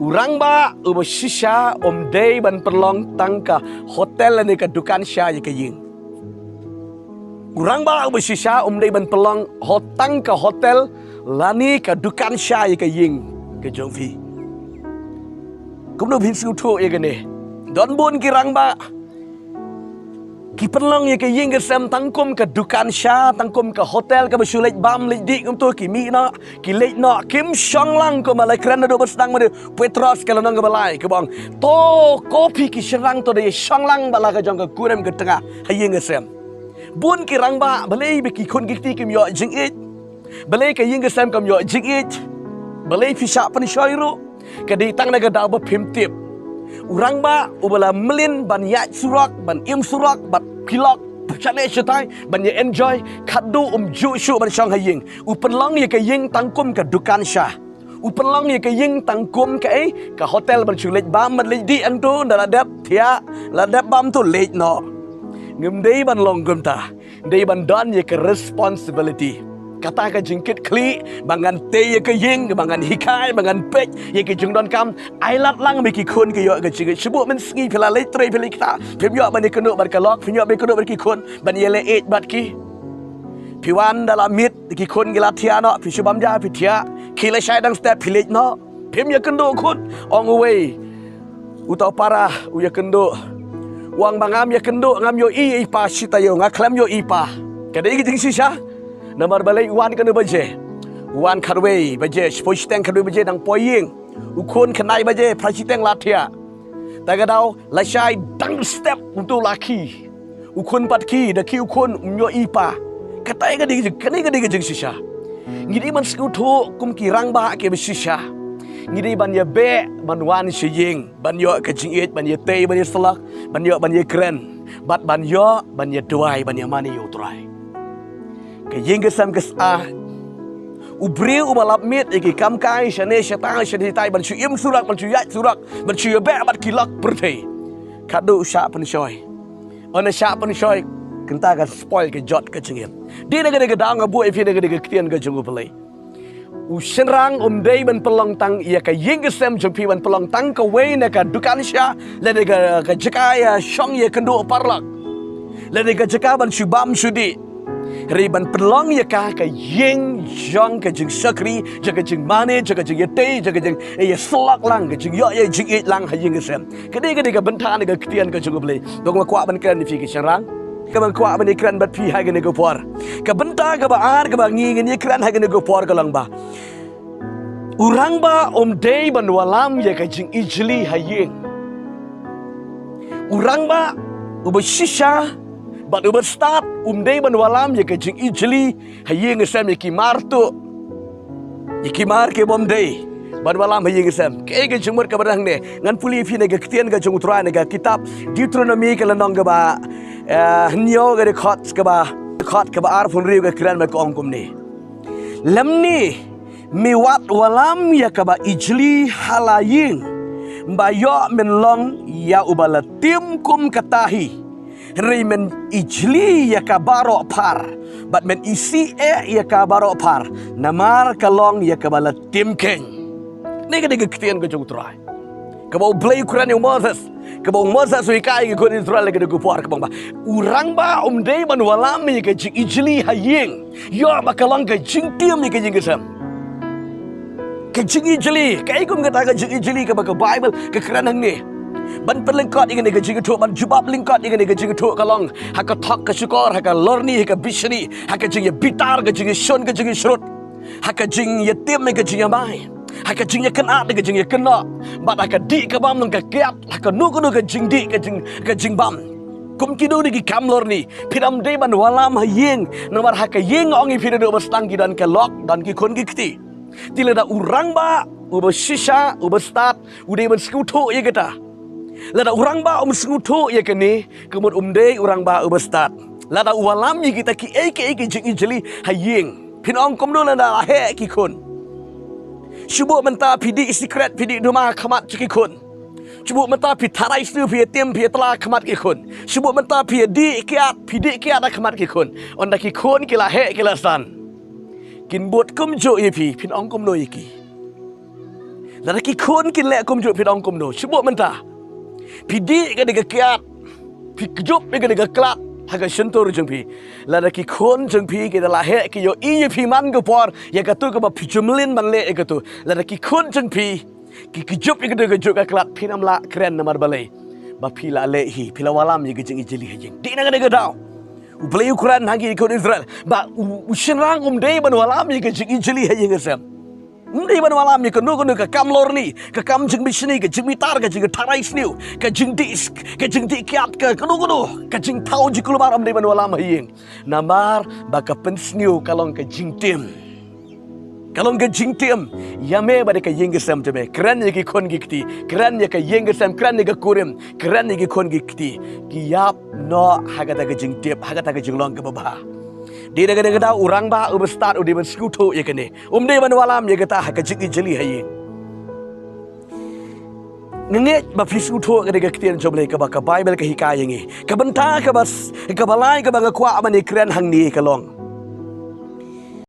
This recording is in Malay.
Urang ba ubo shisha day ban perlong tangka hotel ni ka dukan sya ye ka ying. Urang ba ubo shisha day ban perlong hotang ka hotel lani ka dukan sya ye ka ying ke jongfi. Kum no bin su thu ye ka ne. Don bun ki rang ba ki perlong ye ka ying ke sam tangkum ka dukan sya tangkum ka hotel ka basulit bam lek dik untuk ki mi na ki lek na kim shang lang ko malai kran do bersedang made Petros kalau nang balai ke bang to kopi ki serang to de shang lang bala ka jong ka kurem ke tengah hayeng ke sam bun ki rang ba balai be ki khun ki ti kim yo jing it balai ka ying ke sam kam yo jing it balai fi sha pan shoiru ka di tang na ka da ba phim tip Urang ba ubala melin ban ya surak ban im surak bat kilok chane chetai ban ye enjoy khadu ju shu ban shang haying upenlong ye ka ying tangkum ka dukan sha upenlong ye ka ying tangkum ka ka hotel ban chulet bam ban le di antu da dap thia la dap bam tu le no ngum dei ban long gum ta dei ban don ye ka responsibility kata ka jingkit kli bangan te ye ka ying bangan hikai bangan pek ye ki jung don kam ai lat lang me ki khun ki yo ka jing shibu men sngi phela le tre pheli ta phem yo ban ke no ban ka lok phem yo be ko no ban ki khun ban ye le et bat ki piwan dalam mit ki khun ki la thia no phi shubam ja phi thia ki le shai dang step philej no phem ye kendo khun ong away utau para u ye kendo wang bangam ye kendo ngam yo i pa shita yo ngaklam yo i pa kadai ki jing shisha Namar balai wan kena baje wan karwe baje spoisteng karwe baje dang poying ukun kenai baje prasiteng latia tagadau lashai dang step untuk laki ukun patki daki ukun umyo ipa katai ka dig kanai ka dig jing shisha ngidi man skutu kum kirang ba ke shisha ngidi ban ya be ban wan shiying ban yo ka jing it ban ye te ban ye selak ban yo ban ye kren bat ban yo ban ye duai ban ye mani yo trai ke ying kesam kes a ubri ubalap mit iki kam kai shane shatang shadi tai ban chu im surak ban chu yat surak ban chu be bat kilak perthei kadu sha pan shoy ona sha pan shoy kenta ka spoil ke jot ke chingem di negara ke dang abu efi negara ke krian ke jungu pelai u shenrang dei ban pelong tang ia ka ying kesam jumpi ban pelong tang ka wei na ka dukan sha le ka jakaya shong ye kendo parlak le ka jakaban shubam shudi Riban pelong ya ka ying jong ka jing sakri jaga jing mane jaga jing yate jaga jing ya selak lang ka jing yo ya jing it lang ha ying sem kadi ka benta ni ka ktian ka jung ble dong ma kwa ban kran ni fi ki sharang ka ban kwa ban kran bat fi ha ga ni go por ka benta ka ba ar ka ba ngi ni kran ha ga ni go por ka lang ba urang ba day ban walam ya ka jing ijli ha ying urang ba uba shisha But uber start day ban walam ye ke jing ijli hayeng sem ye kimar tu ye kimar ke bom day ban walam hayeng sem ke jumur ke barang ne ngan puli fi ne ke ktian ke jung tra ne ke kitab Deuteronomy ke lanong ke ba nyo ke khot ke ba ar fun riu ke kran me ko ongkum ni lamni mi wat walam ye ke ba ijli halaying bayo men long ya ubala tim kum katahi Rimen ijli ya kabaro par bat men isi ya kabaro par namar kalong ya kabala timkeng nega ketian ke jung trai kabau play Quran yang Moses kabau Moses suikai ke kon Israel ke ku por kabang ba urang ba day ban walami ke ijli haying yo bakalong ke jing tim ni ke jing kesam ke jing ijli kai kum kata ke jing ijli ke ba Bible ke Quran ni ban perlengkot ingin ke jing tu ban jubab lengkot ingin ke jing tu kalong haka thok ke syukur haka lorni haka bishri haka jing bitar ke jing shon ke jing shrut haka jing yatim ke jing mai haka jing kena ke jing kena bat haka di ke bam ke kiat haka nu ke jing di ke jing bam kum kidu di kam lorni piram de ban walam hayeng nomor haka yeng ongi piredo bestang ki dan ke lok dan ki kon ki kti tilada urang ba uba shisha uba start ude ban skutu ye kata Lada urang ba sengutu ya kini kemud day urang ba ubestat. Lada ualam ye kita ki jing ijli haying. Pinong kum dulu lada he ki kun. Shubu menta pidi secret pidi duma kamat ki kun. Shubu menta pi tarai stu pi tim pi tela kamat ki kun. Shubu menta pi di kiat pidi kiat kamat ki kun. Onda ki kun kila he kila san. Kin bot kum jo ye pi pinong kum no ye ki. Lalaki kun kin lek kum juk pidong kum no. Sebut mentah. Pidi ke dega kiat. Pi kejup ke dega klat. Haga sentur jeng pi. Lalaki kun jeng pi ke lahir ke yo iye pi man ke por. Ya katu ke ba pi jumlin man lek ke tu. Lalaki kun jeng pi. Ki kejup ke dega juk ke klat pi nam la keren namar balai. Ba pi la lehi. Pi la walam ye jeng ijeli hajeng. Di na dega dau. Ubelai ukuran hagi ikut Israel. Ba usenrang dei ban walam ye jeng ijeli hajeng asam. Umdei ban walam ye kenu ke kam lorni, ke kam jeng bisni, ke jeng mitar, ke jeng tarai sniu, ke jeng disk, ke jeng dikiat, ke kenu, ke jeng tau jikul mar umdei ban walam hayeng. Namar baka pensniu kalong ke jeng tim. Kalong ke jeng tim, yame bade ke yeng gesam tebe. Keren ye ke kon gikti, keren ye ke yeng gesam, keren ye ke kurim, keren ye ke kon gikti. Kiyap no hagata ke jeng tip, hagata ke jeng long ke babah. Di negara kita orang bah ubestar udi bersekutu ya kene. Umdei ban walam ya kita hak jigi jeli hayi. Ngenget ba fiskutu ke dega ketian joblei ke ba Bible ke hikayah ngi. Ke benta ke bas ke balai ke banga kwa amani keren hang ni ke long.